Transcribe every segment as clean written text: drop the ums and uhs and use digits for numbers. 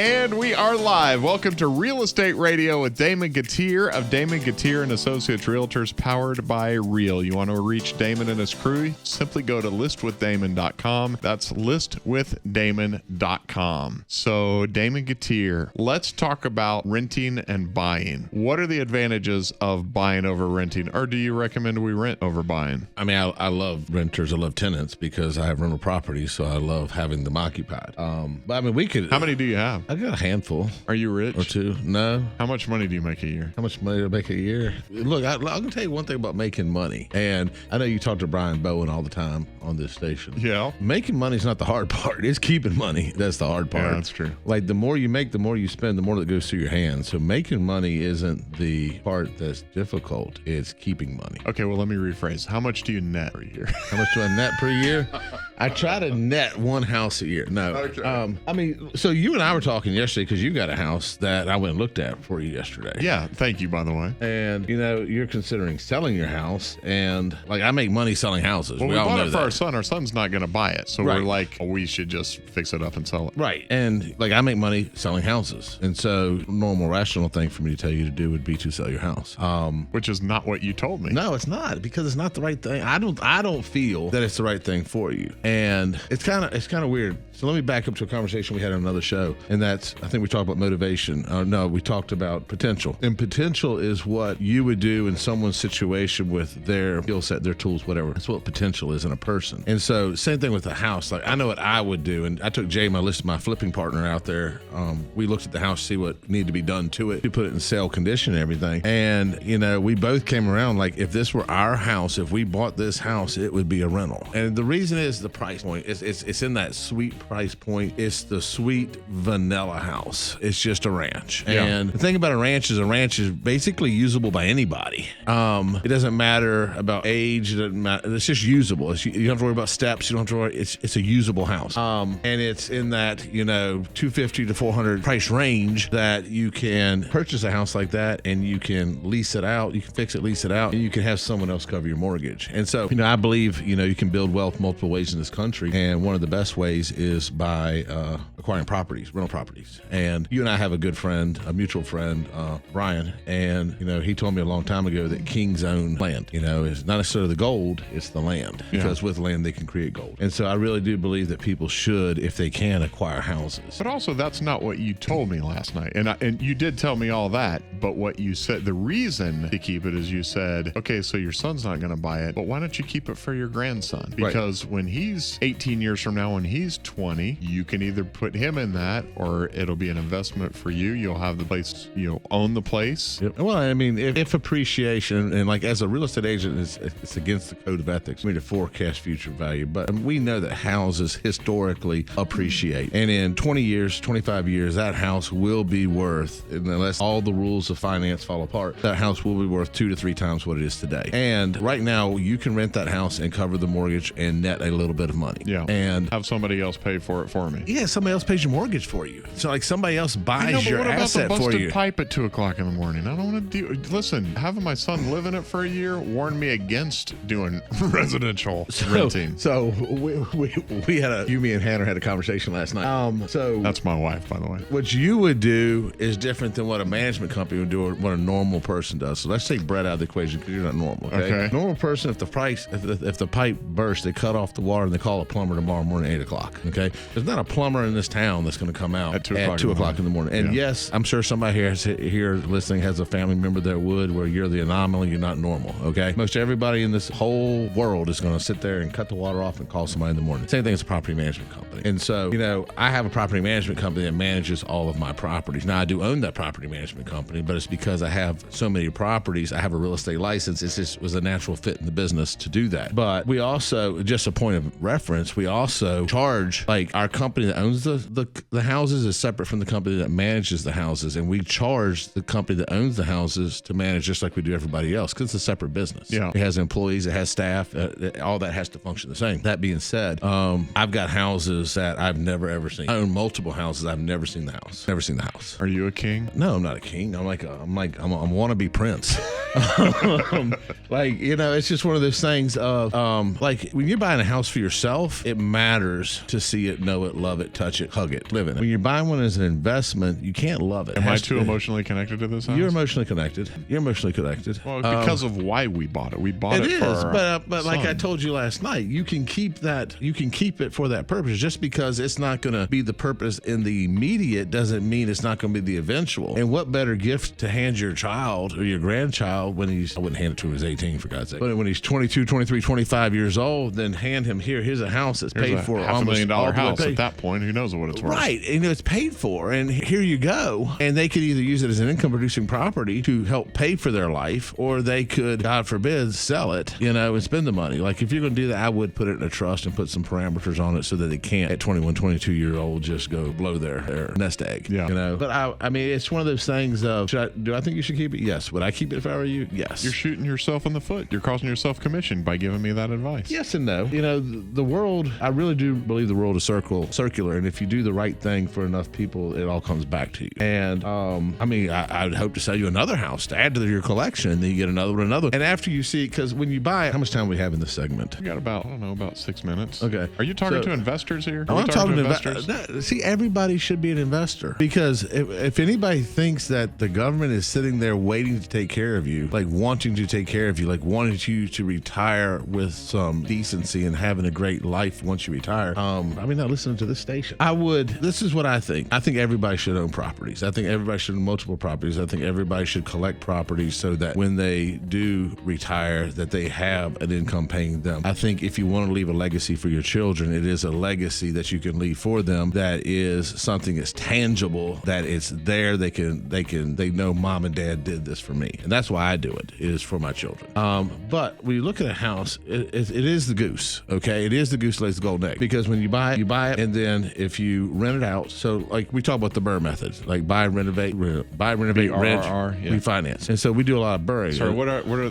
And we are live. Welcome to Real Estate Radio with Damon Gautier of Damon Gautier and Associates Realtors, powered by Real. You want to reach Damon and his crew? Simply go to listwithdamon.com. That's listwithdamon.com. So, Damon Gautier, let's talk about renting and buying. What are the advantages of buying over renting, or do you recommend we rent over buying? I mean, I love renters. I love tenants because I have rental properties, so I love having them occupied. But I mean, we could. How many do you have? I got a handful. Are you rich? Or two. No. How much money do you make a year? How much money do I make a year? Look, I'm going to tell you one thing about making money. And I know you talk to Brian Bowen all the time on this station. Yeah. Making money is not the hard part. It's keeping money. That's the hard part. Yeah, that's true. Like, the more you make, the more you spend, the more that goes through your hands. So making money isn't the part that's difficult. It's keeping money. Okay, well, let me rephrase. How much do you net per year? How much do I net per year? I try to net one house a year. No. Okay. I mean, so you and I were talking yesterday because you got a house that I went and looked at for you yesterday. Yeah, thank you, by the way. And, you know, you're considering selling your house. And, like, I make money selling houses. Well, we all bought know it for that. our son. Our son's not going to buy it. So Right. we're like, we should just fix it up and sell it. Right. And, like, I make money selling houses. And so, normal, rational thing for me to tell you to do would be to sell your house. Which is not what you told me. No, it's not, because it's not the right thing. I don't feel that it's the right thing for you. And it's kind of weird. So let me back up to a conversation we had on another show. And that's, I think we talked about motivation. No, we talked about potential. And potential is what you would do in someone's situation with their skill set, their tools, whatever. That's what potential is in a person. And so same thing with the house. Like, I know what I would do. And I took Jay, my flipping partner, out there. We looked at the house, see what needed to be done to it. We put it in sale condition and everything. And, you know, we both came around like, if this were our house, if we bought this house, it would be a rental. And the reason is the price point. It's in that sweet price point. It's the sweet vanilla house. It's just a ranch. Yeah. And the thing about a ranch is basically usable by anybody. It doesn't matter about age. It doesn't matter. It's just usable. You don't have to worry about steps. You don't have to worry. It's a usable house. And it's in that, you know, $250 to $400 price range that you can purchase a house like that, and you can lease it out. You can fix it, lease it out, and you can have someone else cover your mortgage. And so, you know, I believe, you know, you can build wealth multiple ways in this country, and one of the best ways is by acquiring properties, rental properties. And you and I have a good friend, a mutual friend, Brian, and, you know, he told me a long time ago that kings own land. You know, it's not necessarily the gold, it's the land, because with land they can create gold. And so I really do believe that people should, if they can, acquire houses. But also, that's not what you told me last night. And you did tell me all that, but what you said, the reason to keep it is you said, okay, so your son's not going to buy it, but why don't you keep it for your grandson? Because when he's 18 years from now, when he's 20, you can either put him in that, or it'll be an investment for you. You'll have the place, you'll own the place. Yep. Well, I mean, if appreciation, and like as a real estate agent, it's against the code of ethics, I mean, to forecast future value. But we know that houses historically appreciate. And in 20 years, 25 years, that house will be worth, unless all the rules of finance fall apart, that house will be worth 2 to 3 times what it is today. And right now, you can rent that house and cover the mortgage and net a little bit of money. Yeah. And have somebody else pay for it for me. Yeah, somebody else pays your mortgage for you. So like somebody else buys your asset for you. What about the busted pipe at 2 o'clock in the morning? I don't want to do. Listen, having my son live in it for a year warned me against doing residential renting. So we had me and Hannah had a conversation last night. So that's my wife, by the way. What you would do is different than what a management company would do, or what a normal person does. So let's take Brett out of the equation, because you're not normal. Okay. Normal person, if the pipe bursts, they cut off the water and they call a plumber tomorrow morning at 8 o'clock. Okay. There's not a plumber in this town that's going to come out at 2 o'clock in the morning. And yes, I'm sure somebody here listening has a family member that would, where you're the anomaly, you're not normal. Okay. Most everybody in this whole world is going to sit there and cut the water off and call somebody in the morning. Same thing as a property management company. And so, you know, I have a property management company that manages all of my properties. Now, I do own that property management company, but it's because I have so many properties. I have a real estate license. It just was a natural fit in the business to do that. But we also, just a point of reference, we also charge, like, our company that owns the houses is separate from the company that manages the houses. And we charge the company that owns the houses to manage just like we do everybody else, because it's a separate business. Yeah. It has employees, it has staff, all that has to function the same. That being said, I've got houses that I've never ever seen. I own multiple houses. I've never seen the house. Never seen the house. Are you a king? No, I'm not a king. I'm a wannabe prince. Like, you know, it's just one of those things of, like, when you're buying a house for your yourself, it matters to see it, know it, love it, touch it, hug it, live in it. When you're buying one as an investment, you can't love it. Am I too emotionally connected to this house? You're emotionally connected. Well, because of why we bought it. We bought it for our but like I told you last night, you can keep that. You can keep it for that purpose. Just because it's not going to be the purpose in the immediate doesn't mean it's not going to be the eventual. And what better gift to hand your child or your grandchild when I wouldn't hand it to him when he's 18, for God's sake, but when he's 22, 23, 25 years old, then hand him here's a house that's paid for. $500,000 house at that point. Who knows what it's worth? Right. And it's paid for. And here you go. And they could either use it as an income producing property to help pay for their life, or they could, God forbid, sell it, and spend the money. Like, if you're going to do that, I would put it in a trust and put some parameters on it so that they can't, at 21, 22 year old, just go blow their nest egg. Yeah. But I mean, it's one of those things of, do I think you should keep it? Yes. Would I keep it if I were you? Yes. You're shooting yourself in the foot. You're causing yourself commission by giving me that advice. Yes and no. The world, I really do believe the world is circular, and if you do the right thing for enough people, it all comes back to you. And I mean, I would hope to sell you another house to add to your collection, and then you get another one, and after you see, because when you buy it, how much time we have in this segment? We got about 6 minutes. Okay. Are you talking to investors here? I'm talking to investors. See, everybody should be an investor, because if anybody thinks that the government is sitting there waiting to take care of you, like wanting to take care of you, like wanting you to retire with some decency and having a great life once you retire, I mean, not listening to this station. This is what I think. I think everybody should own properties. I think everybody should own multiple properties. I think everybody should collect properties so that when they do retire, that they have an income paying them. I think if you want to leave a legacy for your children, it is a legacy that you can leave for them that is something that's tangible, that it's there. They know mom and dad did this for me. And that's why I do it, is for my children. But when you look at a house, it is the goose, okay? It is the goose that lays the golden egg. Because when you buy it, and then if you rent it out, so like we talk about the BRRRR method, like buy, renovate, BRRRR, rent, refinance. And so we do a lot of BRRRR. Sorry,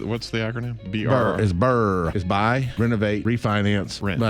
what's the acronym? BRRRR is BRRRR. Is buy, renovate, refinance, rent.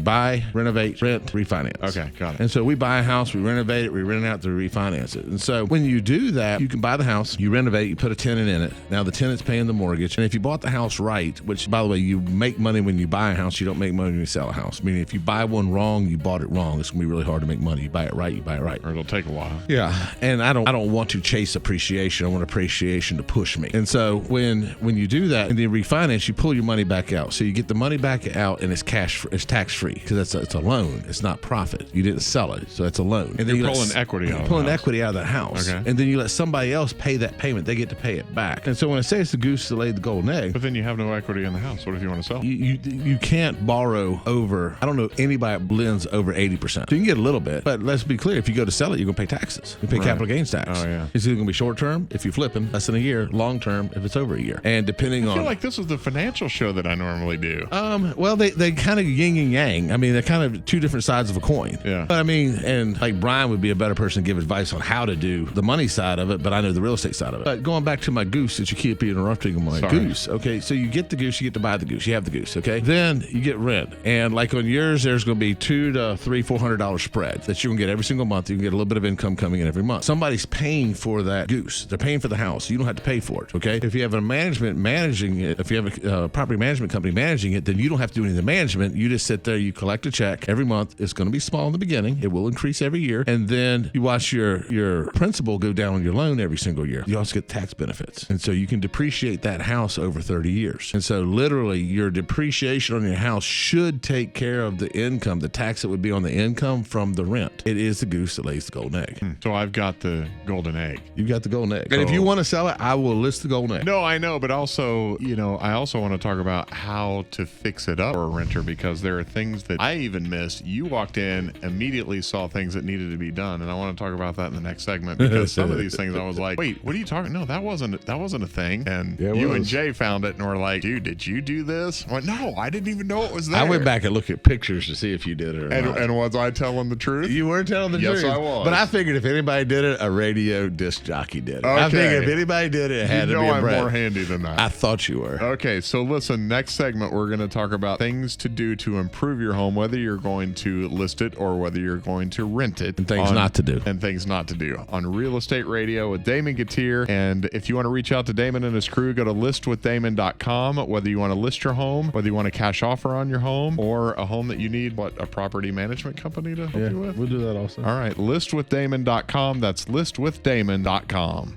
Buy, renovate, rent, refinance. Okay, got it. And so we buy a house, we renovate it, we rent it out to refinance it. And so when you do that, you can buy the house, you renovate, you put a tenant in it. Now the tenant's paying the mortgage. And if you bought the house right, which by the way, you make money when you buy a house, you don't make money when you sell a house. Meaning if you buy one wrong, you bought it wrong. It's gonna be really hard to make money. You buy it right, Or it'll take a while. Yeah. And I don't want to chase appreciation. I want appreciation to push me. And so when you do that and then refinance, you pull your money back out. So you get the money back out, and it's tax free, because it's a loan. It's not profit. You didn't sell it, so it's a loan. And then you're pulling equity out. Pulling equity out of the house. Okay. And then you let somebody else pay that payment. They get to pay it back. And so when I say it's the goose that laid the golden egg, but then you have no equity in the house. What if you want to sell? You can't borrow over. I don't know anybody that lends over 80%. So you can get a little bit, but let's be clear: if you go to sell it, you're gonna pay taxes. You pay capital gains tax. Oh yeah. It's either gonna be short term if you're flipping, less than a year. Long term if it's over a year. And depending on. I feel like this is the financial show that I normally do. Well, they kind of yin and yang. I mean, they're kind of two different sides of a coin. Yeah. But I mean, and like Brian would be a better person to give advice on how to do the money side of it, but I know the real estate side of it. But going back to my goose that you keep interrupting, my goose. Okay, so you get the goose, you get to buy the goose, you have the goose. Okay, then you get rent, and like on yours, there's going to be $200 to $400 spread that you're gonna get every single month. You can get a little bit of income coming in every month. Somebody's paying for that goose. They're paying for the house. You don't have to pay for it. Okay, if you have a management managing it, if you have a property management company managing it, then you don't have to do any of the management. You just sit there, you collect a check every month. It's going to be small in the beginning. It will increase every year, and then you watch your principal go down on your loan every single year. You also get tax benefits, and so you can depreciate that house over 30 years. And so literally your depreciation on your house should take care of the income, the tax that would be on the income from the rent. It is the goose that lays the golden egg. So I've got the golden egg. You've got the golden egg. And if you want to sell it, I will list the golden egg. No, I know, but also, I also want to talk about how to fix it up for a renter, because there are things that I even missed. You walked in, immediately saw things that needed to be done, and I want to talk about that in the next segment, because some of these things I was like, wait, what are you talking? No, that wasn't a thing. And you and Jay found it and were like, dude, did you do this? I went, no, I didn't even know it was there. I went back and looked at pictures to see if you did it or not. And was I telling the truth? You were telling the truth. Yes, I was. But I figured if anybody did it, a radio disc jockey did it. Okay. I figured if anybody did it, it had to be a I'm Brett. more handy than that. I thought you were. Okay, so listen, next segment, we're going to talk about things to do to improve your home, whether you're going to list it or whether you're going to rent it. And things not to do. And things not to do on Real Estate Radio with Damon Gatier. And if you want to reach out to Damon and his crew, go to listwithdamon.com. Whether you want to list your home, whether you want to cash offer on your home, home or a home that you need, a property management company to help you with? We'll do that also. All right. Listwithdamon.com. That's listwithdamon.com.